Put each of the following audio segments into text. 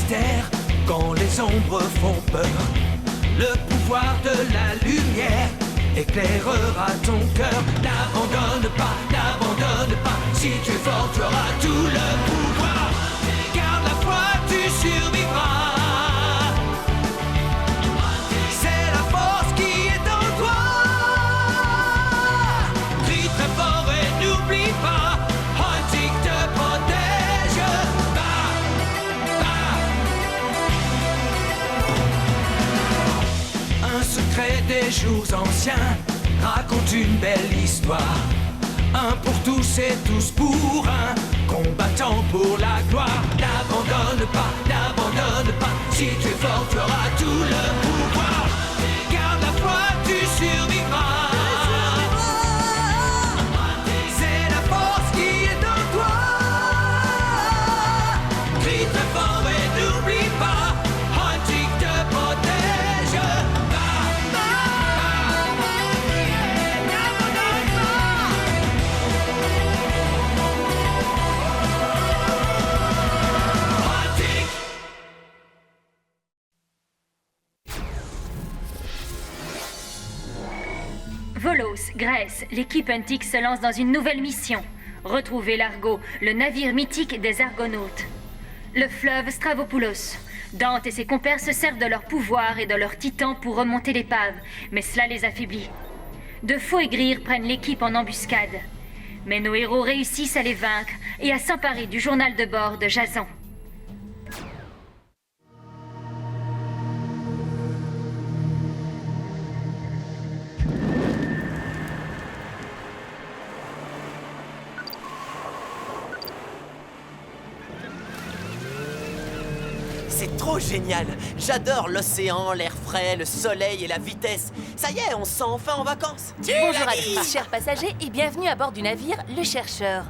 mystère quand les ombres font peur. Le pouvoir de la lumière éclairera ton cœur. N'abandonne pas, si tu es fort, tu auras tout le pouvoir. Garde la foi, tu survivras. C'est la force qui est en toi. Crie très fort et n'oublie pas, Hunting te protège. Un secret des jours anciens raconte une belle histoire. Un pour tous et tous pour un, combattant pour la gloire. N'abandonne pas, si tu es fort, tu auras tout le pouvoir. Garde la foi, tu survivras. C'est la force qui est en toi. Crie très fort et n'oublie pas, Hunting te protège. Volos, Grèce, l'équipe Huntix se lance dans une nouvelle mission. Retrouver l'Argo, le navire mythique des Argonautes. Le fleuve Stravopoulos. Dante et ses compères se servent de leur pouvoir et de leur titan pour remonter l'épave, mais cela les affaiblit. De faux aigris prennent l'équipe en embuscade. Mais nos héros réussissent à les vaincre et à s'emparer du journal de bord de Jason. C'est trop génial! J'adore l'océan, l'air frais, le soleil et la vitesse. Ça y est, on se sent enfin en vacances. Bonjour à tous, chers passagers, et bienvenue à bord du navire Le Chercheur.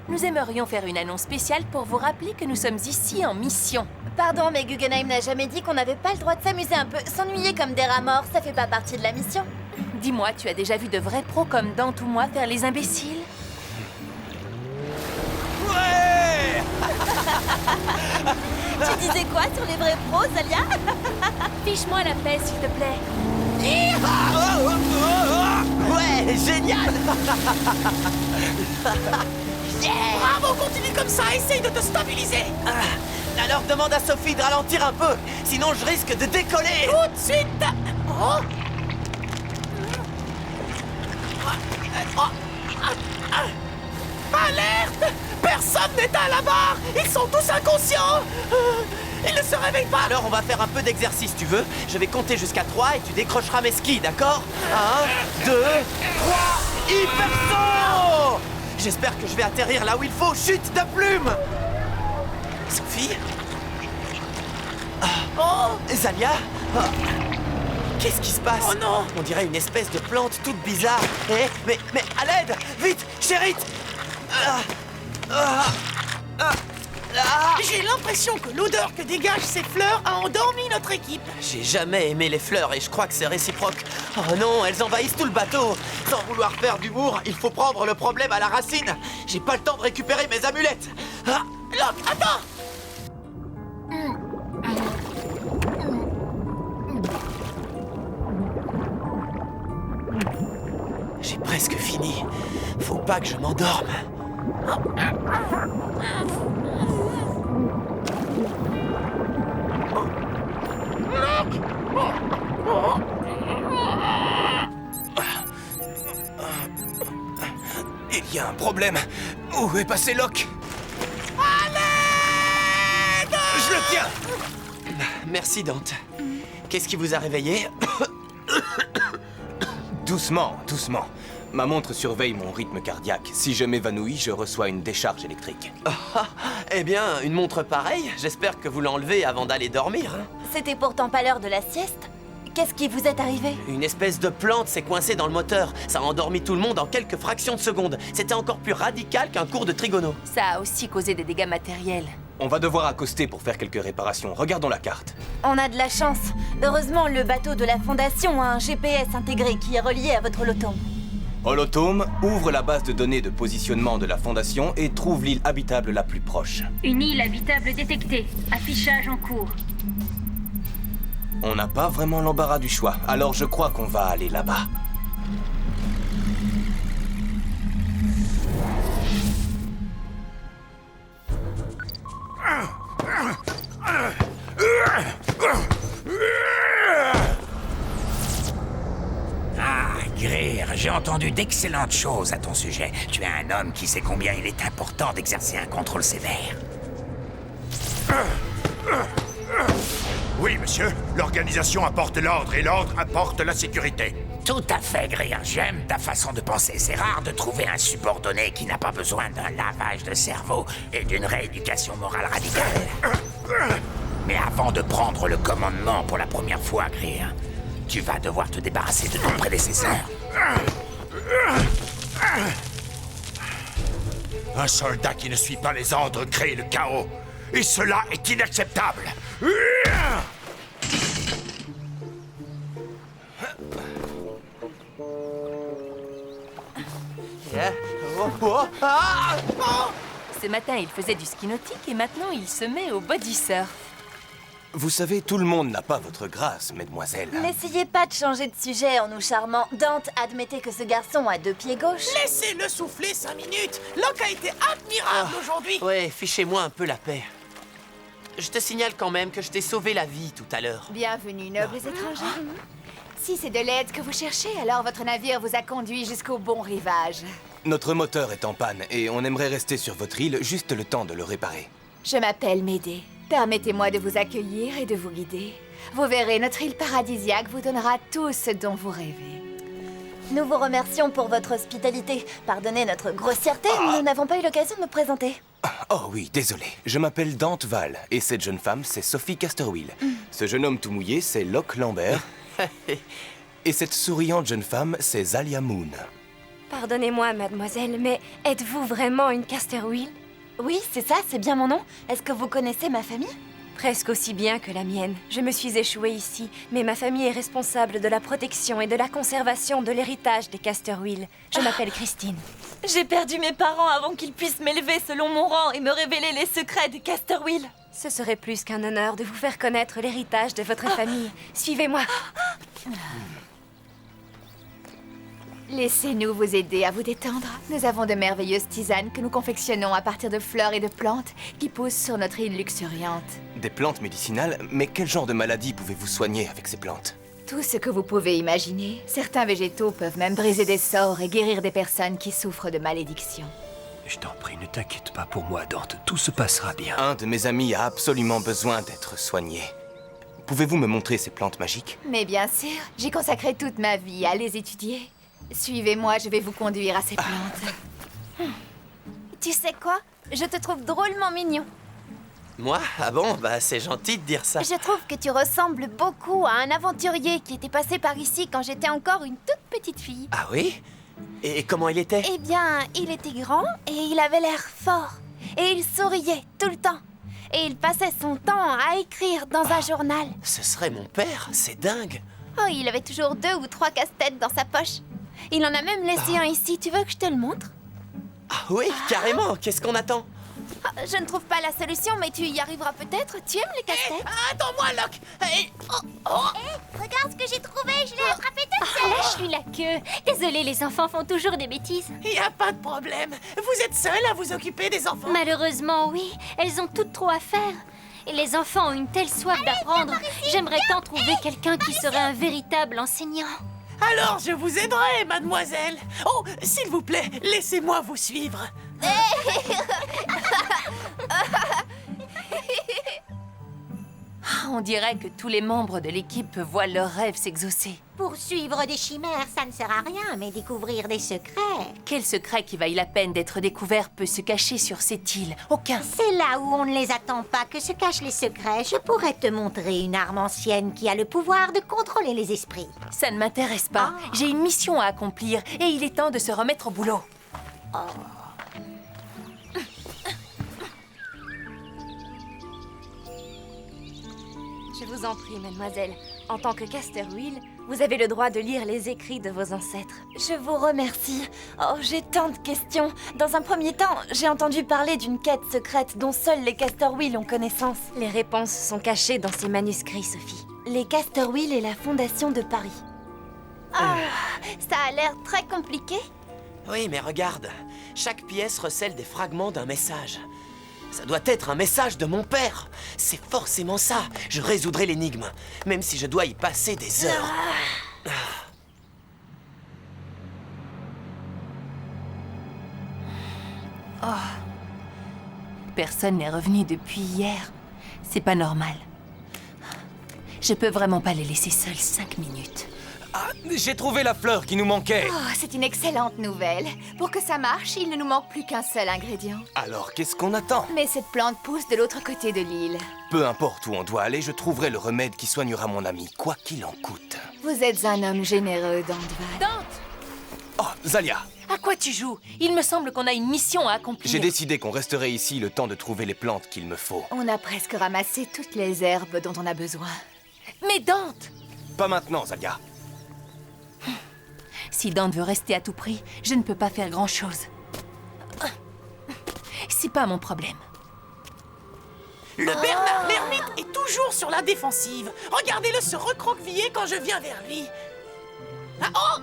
Nous aimerions faire une annonce spéciale pour vous rappeler que nous sommes ici en mission. Pardon, mais Guggenheim n'a jamais dit qu'on n'avait pas le droit de s'amuser un peu. S'ennuyer comme des rats morts, ça fait pas partie de la mission. Dis-moi, tu as déjà vu de vrais pros comme Dante ou moi faire les imbéciles? Ouais! Tu disais quoi sur les vrais pros, Zalia? Fiche-moi la paix, s'il te plaît. Ouais, génial! Yeah! Bravo, continue comme ça, essaye de te stabiliser. Alors demande à Sophie de ralentir un peu, sinon je risque de décoller. Tout de suite. Oh. Alerte! Personne n'est à la barre! Ils sont tous inconscients! Ils ne se réveillent pas! Alors on va faire un peu d'exercice, tu veux? Je vais compter jusqu'à 3 et tu décrocheras mes skis, d'accord? 1, 2, 3, hyperso! J'espère que je vais atterrir là où il faut. Chute de plume! Sophie? Oh! Zalia? Qu'est-ce qui se passe? Oh non! On dirait une espèce de plante toute bizarre. Mais à l'aide! Vite, chérie! J'ai l'impression que l'odeur que dégagent ces fleurs a endormi notre équipe. J'ai jamais aimé les fleurs et je crois que c'est réciproque. Oh non, elles envahissent tout le bateau. Sans vouloir faire d'humour, il faut prendre le problème à la racine. J'ai pas le temps de récupérer mes amulettes. Locke, attends! J'ai presque fini. Faut pas que je m'endorme. Il y a un problème. Où est passé Locke? Je le tiens! Merci, Dante. Qu'est-ce qui vous a réveillé? Doucement, doucement. Ma montre surveille mon rythme cardiaque. Si je m'évanouis, je reçois une décharge électrique. Eh bien, une montre pareille, j'espère que vous l'enlevez avant d'aller dormir. Hein. C'était pourtant pas l'heure de la sieste. Qu'est-ce qui vous est arrivé? Une espèce de plante s'est coincée dans le moteur. Ça a endormi tout le monde en quelques fractions de secondes. C'était encore plus radical qu'un cours de trigono. Ça a aussi causé des dégâts matériels. On va devoir accoster pour faire quelques réparations. Regardons la carte. On a de la chance. Heureusement, le bateau de la Fondation a un GPS intégré qui est relié à votre loto. Holotome, ouvre la base de données de positionnement de la Fondation et trouve l'île habitable la plus proche. Une île habitable détectée. Affichage en cours. On n'a pas vraiment l'embarras du choix, alors je crois qu'on va aller là-bas. Greer, j'ai entendu d'excellentes choses à ton sujet. Tu es un homme qui sait combien il est important d'exercer un contrôle sévère. Oui, monsieur. L'organisation apporte l'ordre et l'ordre apporte la sécurité. Tout à fait, Greer. J'aime ta façon de penser. C'est rare de trouver un subordonné qui n'a pas besoin d'un lavage de cerveau et d'une rééducation morale radicale. Mais avant de prendre le commandement pour la première fois, Greer, tu vas devoir te débarrasser de ton prédécesseur. Un soldat qui ne suit pas les ordres crée le chaos. Et cela est inacceptable. Ce matin, il faisait du ski nautique et maintenant, il se met au body surf. Vous savez, tout le monde n'a pas votre grâce, mesdemoiselles. N'essayez pas de changer de sujet en nous charmant. Dante, admettez que ce garçon a 2 pieds gauches. Laissez-le souffler 5 minutes. Locke a été admirable aujourd'hui. Ouais, fichez-moi un peu la paix. Je te signale quand même que je t'ai sauvé la vie tout à l'heure. Bienvenue, nobles étrangers. Si c'est de l'aide que vous cherchez, alors votre navire vous a conduit jusqu'au bon rivage. Notre moteur est en panne et on aimerait rester sur votre île juste le temps de le réparer. Je m'appelle Médée. Permettez-moi de vous accueillir et de vous guider. Vous verrez, notre île paradisiaque vous donnera tout ce dont vous rêvez. Nous vous remercions pour votre hospitalité. Pardonnez notre grossièreté, nous n'avons pas eu l'occasion de nous présenter. Oh oui, désolé. Je m'appelle Dante Val et cette jeune femme, c'est Sophie Casterwheel. Ce jeune homme tout mouillé, c'est Locke Lambert. Et cette souriante jeune femme, c'est Zalia Moon. Pardonnez-moi, mademoiselle, mais êtes-vous vraiment une Casterwheel? Oui, c'est ça, c'est bien mon nom. Est-ce que vous connaissez ma famille? Presque aussi bien que la mienne. Je me suis échouée ici, mais ma famille est responsable de la protection et de la conservation de l'héritage des Casterwheel. Je m'appelle Christine. J'ai perdu mes parents avant qu'ils puissent m'élever selon mon rang et me révéler les secrets de Casterwheel. Ce serait plus qu'un honneur de vous faire connaître l'héritage de votre famille. Suivez-moi. Laissez-nous vous aider à vous détendre. Nous avons de merveilleuses tisanes que nous confectionnons à partir de fleurs et de plantes qui poussent sur notre île luxuriante. Des plantes médicinales? Mais quel genre de maladie pouvez-vous soigner avec ces plantes? Tout ce que vous pouvez imaginer. Certains végétaux peuvent même briser des sorts et guérir des personnes qui souffrent de malédictions. Je t'en prie, ne t'inquiète pas pour moi, Dante. Tout se passera bien. Un de mes amis a absolument besoin d'être soigné. Pouvez-vous me montrer ces plantes magiques? Mais bien sûr, j'ai consacré toute ma vie à les étudier. Suivez-moi, je vais vous conduire à ces plantes. Tu sais quoi? Je te trouve drôlement mignon. Moi? Ah bon? Bah c'est gentil de dire ça. Je trouve que tu ressembles beaucoup à un aventurier qui était passé par ici quand j'étais encore une toute petite fille. Ah oui? Et comment il était? Eh bien, il était grand et il avait l'air fort. Et il souriait tout le temps. Et il passait son temps à écrire dans un journal. Ce serait mon père, c'est dingue. Oh, il avait toujours 2 ou 3 casse-têtes dans sa poche. Il en a même laissé un ici. Tu veux que je te le montre? Ah oui, carrément. Qu'est-ce qu'on attend? Je ne trouve pas la solution, mais tu y arriveras peut-être. Tu aimes les casse-têtes? Attends-moi, Locke. Regarde ce que j'ai trouvé. Je l'ai attrapé toute seule. Lâche-lui la queue. Désolée, les enfants font toujours des bêtises. Y a pas de problème. Vous êtes seule à vous occuper des enfants? Malheureusement, oui. Elles ont toutes trop à faire. Et les enfants ont une telle soif d'apprendre. J'aimerais tant trouver quelqu'un qui serait un véritable enseignant. Alors, je vous aiderai, mademoiselle. Oh, s'il vous plaît, laissez-moi vous suivre. On dirait que tous les membres de l'équipe voient leurs rêves s'exaucer. Poursuivre des chimères, ça ne sert à rien, mais découvrir des secrets... Quel secret qui vaille la peine d'être découvert peut se cacher sur cette île? Aucun. C'est là où on ne les attend pas que se cachent les secrets. Je pourrais te montrer une arme ancienne qui a le pouvoir de contrôler les esprits. Ça ne m'intéresse pas. J'ai une mission à accomplir et il est temps de se remettre au boulot. Je vous en prie, mademoiselle. En tant que Casterwheel, Vous avez le droit de lire les écrits de vos ancêtres. Je vous remercie. Oh, j'ai tant de questions. Dans un premier temps, j'ai entendu parler d'une quête secrète dont seuls les Casterwheel ont connaissance. Les réponses sont cachées dans ces manuscrits, Sophie. Les Casterwheel et la Fondation de Paris. Ah, ça a l'air très compliqué. Oui, mais regarde. Chaque pièce recèle des fragments d'un message. Ça doit être un message de mon père. C'est forcément ça. Je résoudrai l'énigme, même si je dois y passer des heures. Oh. Personne n'est revenu depuis hier. C'est pas normal. Je peux vraiment pas les laisser seuls 5 minutes. Ah, j'ai trouvé la fleur qui nous manquait. Oh, c'est une excellente nouvelle. Pour que ça marche, il ne nous manque plus qu'un seul ingrédient. Alors, qu'est-ce qu'on attend? Mais cette plante pousse de l'autre côté de l'île. Peu importe où on doit aller, je trouverai le remède qui soignera mon ami, quoi qu'il en coûte. Vous êtes un homme généreux, Dante. Dante! Oh, Zalia! À quoi tu joues? Il me semble qu'on a une mission à accomplir. J'ai décidé qu'on resterait ici le temps de trouver les plantes qu'il me faut. On a presque ramassé toutes les herbes dont on a besoin. Mais Dante! Pas maintenant, Zalia. Si Dante veut rester à tout prix, je ne peux pas faire grand-chose. C'est pas mon problème. Le Bernard l'ermite est toujours sur la défensive. Regardez-le se recroqueviller quand je viens vers lui. Ah, oh!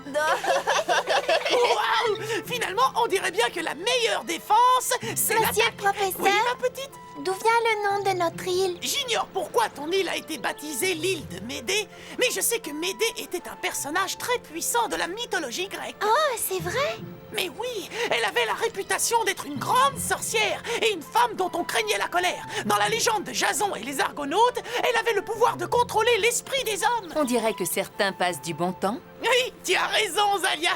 Waouh! Finalement, on dirait bien que la meilleure défense, c'est Monsieur l'attaque. le professeur, Oui, ma petite? d'où vient le nom de notre île? J'ignore pourquoi ton île a été baptisée l'île de Médée, mais je sais que Médée était un personnage très puissant de la mythologie grecque. Oh, c'est vrai? Mais oui, elle avait la réputation d'être une grande sorcière et une femme dont on craignait la colère. Dans la légende de Jason et les Argonautes, elle avait le pouvoir de contrôler l'esprit des hommes. On dirait que certains passent du bon temps. Oui, tu as raison, Zalia.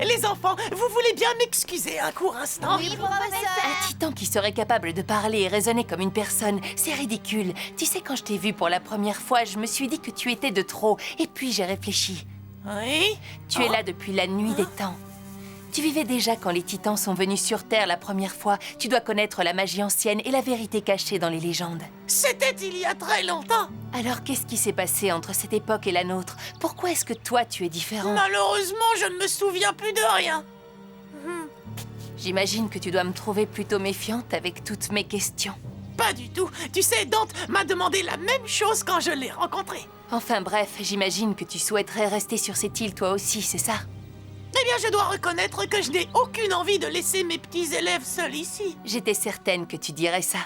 Les enfants, vous voulez bien m'excuser un court instant? Oui, professeur. Un titan qui serait capable de parler et raisonner comme une personne, c'est ridicule. Tu sais, quand je t'ai vu pour la première fois, je me suis dit que tu étais de trop. Et puis j'ai réfléchi. Oui? Tu es là depuis la nuit des temps. Tu vivais déjà quand les titans sont venus sur Terre la première fois. Tu dois connaître la magie ancienne et la vérité cachée dans les légendes. C'était il y a très longtemps. Alors qu'est-ce qui s'est passé entre cette époque et la nôtre? Pourquoi est-ce que toi, tu es différent? Malheureusement, je ne me souviens plus de rien. J'imagine que tu dois me trouver plutôt méfiante avec toutes mes questions. Pas du tout. Tu sais, Dante m'a demandé la même chose quand je l'ai rencontré. Enfin bref, j'imagine que tu souhaiterais rester sur cette île toi aussi, c'est ça? Eh bien, je dois reconnaître que je n'ai aucune envie de laisser mes petits élèves seuls ici. J'étais certaine que tu dirais ça.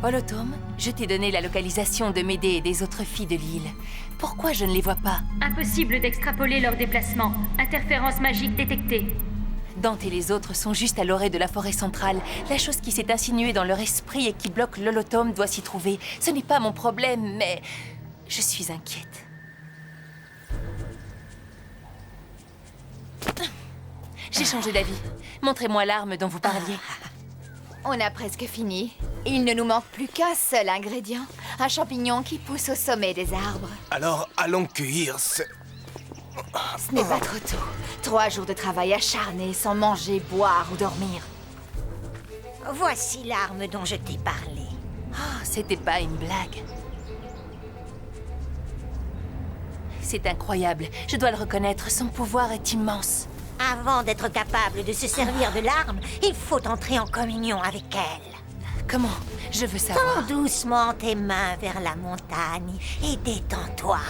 Holotome, je t'ai donné la localisation de Médée et des autres filles de l'île. Pourquoi je ne les vois pas? Impossible d'extrapoler leur déplacement. Interférence magique détectée. Dante et les autres sont juste à l'orée de la forêt centrale. La chose qui s'est insinuée dans leur esprit et qui bloque l'holotome doit s'y trouver. Ce n'est pas mon problème, mais je suis inquiète. J'ai changé d'avis. Montrez-moi l'arme dont vous parliez. On a presque fini. Il ne nous manque plus qu'un seul ingrédient. Un champignon qui pousse au sommet des arbres. Alors, allons cueillir ce... Ce n'est pas trop tôt. 3 jours de travail acharné sans manger, boire ou dormir. Voici l'arme dont je t'ai parlé. Oh, c'était pas une blague. C'est incroyable. Je dois le reconnaître. Son pouvoir est immense. Avant d'être capable de se servir de l'arme, il faut entrer en communion avec elle. Comment? Je veux savoir. Tends doucement tes mains vers la montagne et détends-toi.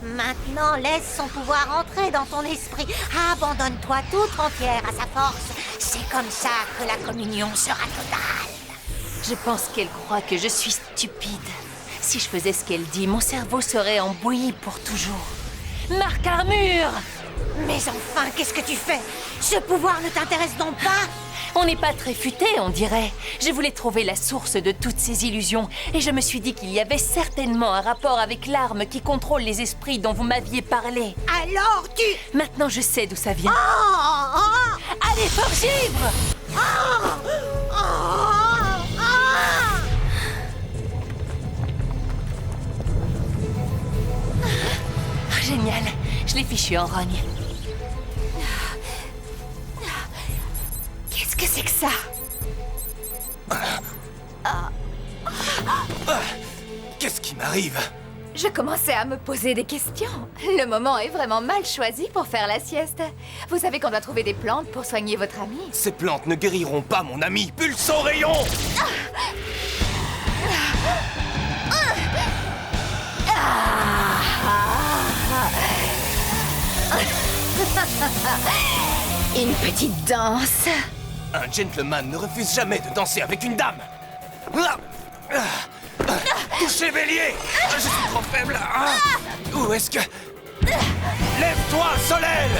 Maintenant, laisse son pouvoir entrer dans ton esprit. Abandonne-toi toute entière à sa force. C'est comme ça que la communion sera totale. Je pense qu'elle croit que je suis stupide. Si je faisais ce qu'elle dit, mon cerveau serait en bouillie pour toujours. Marque armure! Mais enfin, qu'est-ce que tu fais? Ce pouvoir ne t'intéresse donc pas? On n'est pas très futé, on dirait. Je voulais trouver la source de toutes ces illusions, et je me suis dit qu'il y avait certainement un rapport avec l'arme qui contrôle les esprits dont vous m'aviez parlé. Alors tu... Maintenant, je sais d'où ça vient. Oh, oh. Allez, Forgivre! Oh, oh, oh. Génial, je l'ai fichu en rogne. Qu'est-ce que c'est que ça? m'arrive. Je commençais à me poser des questions. Le moment est vraiment mal choisi pour faire la sieste. Vous savez qu'on doit trouver des plantes pour soigner votre ami. Ces plantes ne guériront pas mon ami. Pulso rayon! Une petite danse. Un gentleman ne refuse jamais de danser avec une dame. Touchez, bélier! Je suis trop faible. Où est-ce que... Lève-toi, Solel!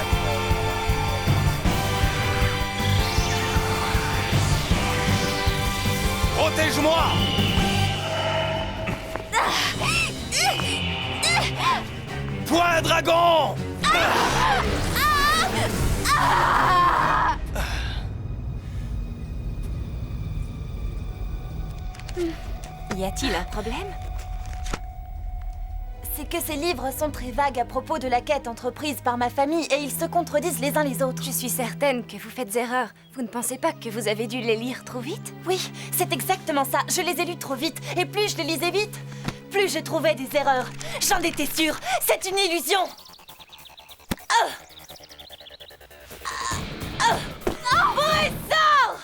Protège-moi! Point dragon! Y a-t-il un problème? C'est que ces livres sont très vagues à propos de la quête entreprise par ma famille et ils se contredisent les uns les autres. Je suis certaine que vous faites erreur. Vous ne pensez pas que vous avez dû les lire trop vite? Oui, c'est exactement ça. Je les ai lus trop vite. Et plus je les lisais vite, plus je trouvais des erreurs. J'en étais sûre. C'est une illusion. Broussard!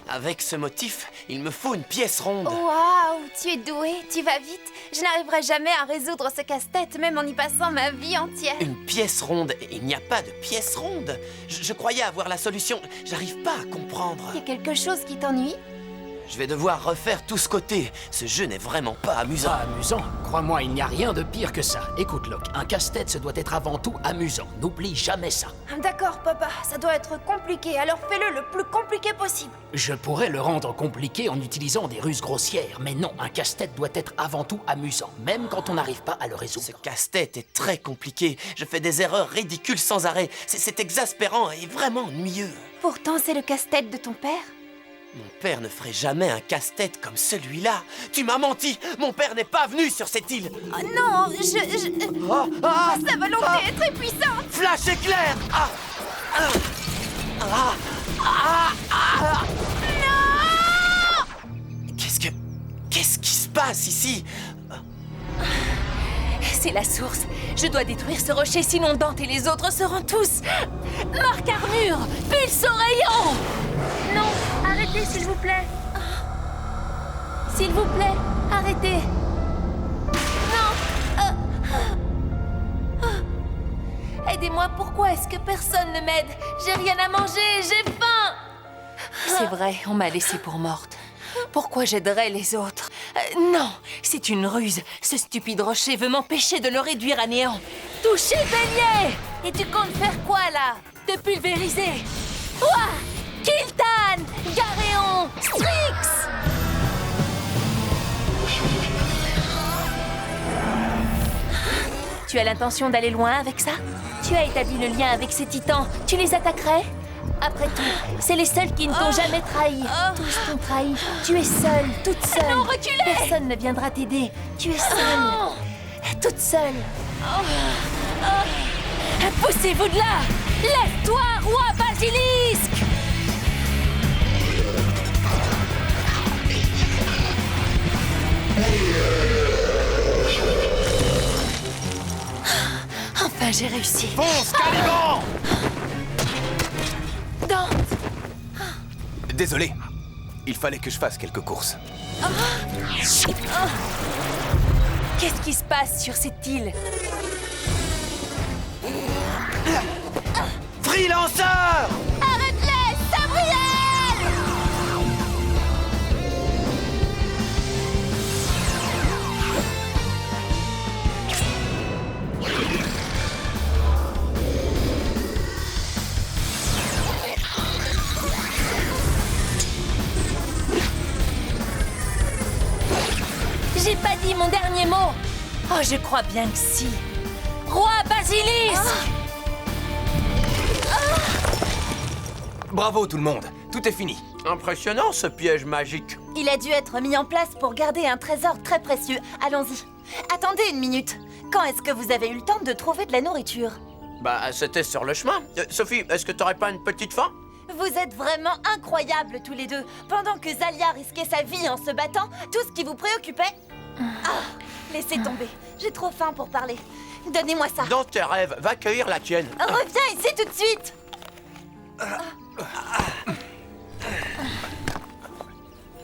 Avec ce motif, il me faut une pièce ronde. Waouh, tu es doué, tu vas vite. Je n'arriverai jamais à résoudre ce casse-tête, même en y passant ma vie entière. Une pièce ronde? Il n'y a pas de pièce ronde. Je croyais avoir la solution. J'arrive pas à comprendre. Il y a quelque chose qui t'ennuie? Je vais devoir refaire tout ce côté. Ce jeu n'est vraiment pas amusant. Pas amusant? Crois-moi, il n'y a rien de pire que ça. Écoute, Locke, un casse-tête, ça doit être avant tout amusant. N'oublie jamais ça. D'accord, papa, ça doit être compliqué, alors fais-le le plus compliqué possible. Je pourrais le rendre compliqué en utilisant des ruses grossières, mais non, un casse-tête doit être avant tout amusant, même quand on n'arrive pas à le résoudre. Ce casse-tête est très compliqué. Je fais des erreurs ridicules sans arrêt. C'est exaspérant et vraiment ennuyeux. Pourtant, c'est le casse-tête de ton père. Mon père ne ferait jamais un casse-tête comme celui-là. Tu m'as menti. Mon père n'est pas venu sur cette île. Oh non, sa volonté est très puissante. Flash éclair. Non. Qu'est-ce qui se passe ici? C'est la source. Je dois détruire ce rocher, sinon Dante et les autres seront tous... Marque armure! Pulse au rayon! Non, arrêtez s'il vous plaît. S'il vous plaît, arrêtez. Non. Aidez-moi, pourquoi est-ce que personne ne m'aide? J'ai rien à manger, j'ai faim. C'est vrai, on m'a laissée pour morte. Pourquoi j'aiderais les autres? Non, c'est une ruse. Ce stupide rocher veut m'empêcher de le réduire à néant. Touchez, bélier! Et tu comptes faire quoi, là? Te pulvériser. Ouah! Kiltan! Garéon! Strix! Tu as l'intention d'aller loin avec ça? Tu as établi le lien avec ces titans. Tu les attaquerais? Après tout, c'est les seuls qui ne t'ont jamais trahi. Tous t'ont trahi. Tu es seule, toute seule. Non, reculez! Personne ne viendra t'aider. Tu es seule, toute seule. Poussez-vous de là! Lève-toi, roi Basilisque! Enfin, j'ai réussi. Fonce, Caliban! Dante! Désolé. Il fallait que je fasse quelques courses. Qu'est-ce qui se passe sur cette île? Freelanceur! Arrête-les, Sabriel! J'ai pas dit mon dernier mot. Oh, je crois bien que si. Roi Basilisque! Bravo tout le monde, tout est fini. Impressionnant ce piège magique. Il a dû être mis en place pour garder un trésor très précieux. Allons-y. Attendez une minute. Quand est-ce que vous avez eu le temps de trouver de la nourriture? Bah, c'était sur le chemin. Sophie, est-ce que t'aurais pas une petite faim? Vous êtes vraiment incroyables tous les deux. Pendant que Zalia risquait sa vie en se battant, tout ce qui vous préoccupait... Ah, laissez tomber. J'ai trop faim pour parler. Donnez-moi ça. Dans tes rêves, va cueillir la tienne. Reviens ici tout de suite.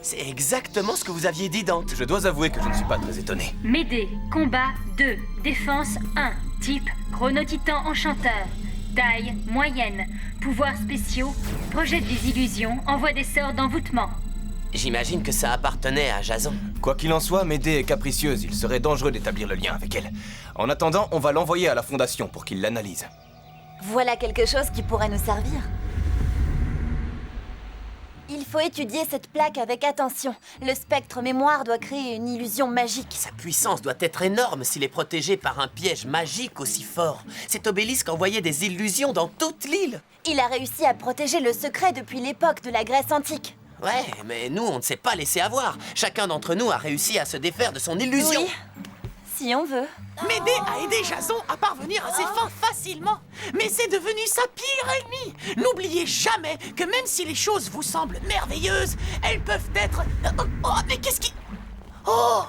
C'est exactement ce que vous aviez dit, Dante. Je dois avouer que je ne suis pas très étonné. Médée, combat 2, défense 1, type chronotitan enchanteur, taille moyenne, pouvoirs spéciaux, projette des illusions, envoie des sorts d'envoûtement. J'imagine que ça appartenait à Jason. Quoi qu'il en soit, Médée est capricieuse, il serait dangereux d'établir le lien avec elle. En attendant, on va l'envoyer à la Fondation pour qu'il l'analyse. Voilà quelque chose qui pourrait nous servir. Il faut étudier cette plaque avec attention. Le spectre mémoire doit créer une illusion magique. Sa puissance doit être énorme s'il est protégé par un piège magique aussi fort. Cet obélisque envoyait des illusions dans toute l'île. Il a réussi à protéger le secret depuis l'époque de la Grèce antique. Ouais, mais nous, on ne s'est pas laissé avoir. Chacun d'entre nous a réussi à se défaire de son illusion. Oui, si on veut. Médée a aidé Jason à parvenir à ses fins facilement. Mais c'est devenu sa pire ennemie. N'oubliez jamais que même si les choses vous semblent merveilleuses, elles peuvent être... Oh, mais qu'est-ce qui... Oh!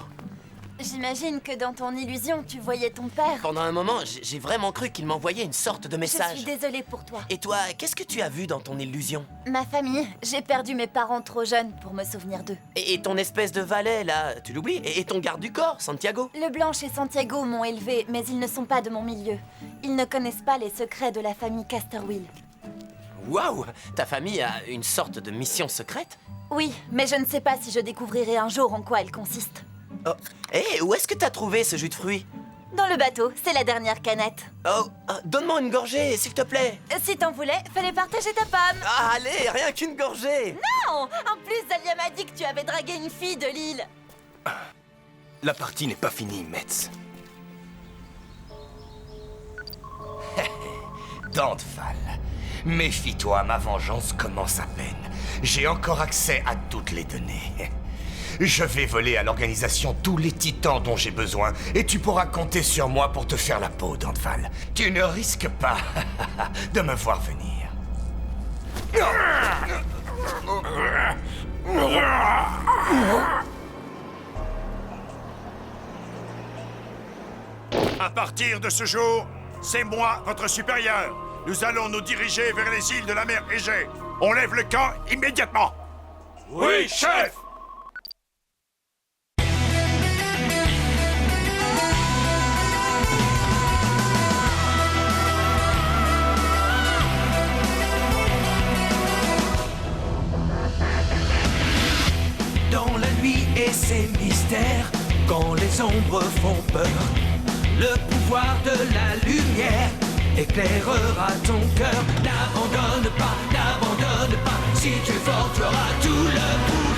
J'imagine que dans ton illusion, tu voyais ton père. Pendant un moment, j'ai vraiment cru qu'il m'envoyait une sorte de message. Je suis désolée pour toi. Et toi, qu'est-ce que tu as vu dans ton illusion? Ma famille. J'ai perdu mes parents trop jeunes pour me souvenir d'eux. Et ton espèce de valet, là, tu l'oublies? Et ton garde du corps, Santiago? Le Blanche et Santiago m'ont élevé, mais ils ne sont pas de mon milieu. Ils ne connaissent pas les secrets de la famille Casterwill. Waouh! Ta famille a une sorte de mission secrète? Oui, mais je ne sais pas si je découvrirai un jour en quoi elle consiste. Oh. Hé, où est-ce que t'as trouvé ce jus de fruits? Dans le bateau, c'est la dernière canette. Oh, donne-moi une gorgée, s'il te plaît. Si t'en voulais, fallait partager ta pomme. Ah, allez, rien qu'une gorgée. Non! En plus, Zalia m'a dit que tu avais dragué une fille de l'île. La partie n'est pas finie, Metz. Dante Val, méfie-toi, ma vengeance commence à peine. J'ai encore accès à toutes les données. Je vais voler à l'organisation tous les titans dont j'ai besoin, et tu pourras compter sur moi pour te faire la peau, Dante Val. Tu ne risques pas de me voir venir. À partir de ce jour, c'est moi, votre supérieur. Nous allons nous diriger vers les îles de la mer Égée. On lève le camp immédiatement. Oui, chef! Dans la nuit et ses mystères, quand les ombres font peur, le pouvoir de la lumière éclairera ton cœur. N'abandonne pas, si tu es fort, tu auras tout le pouvoir.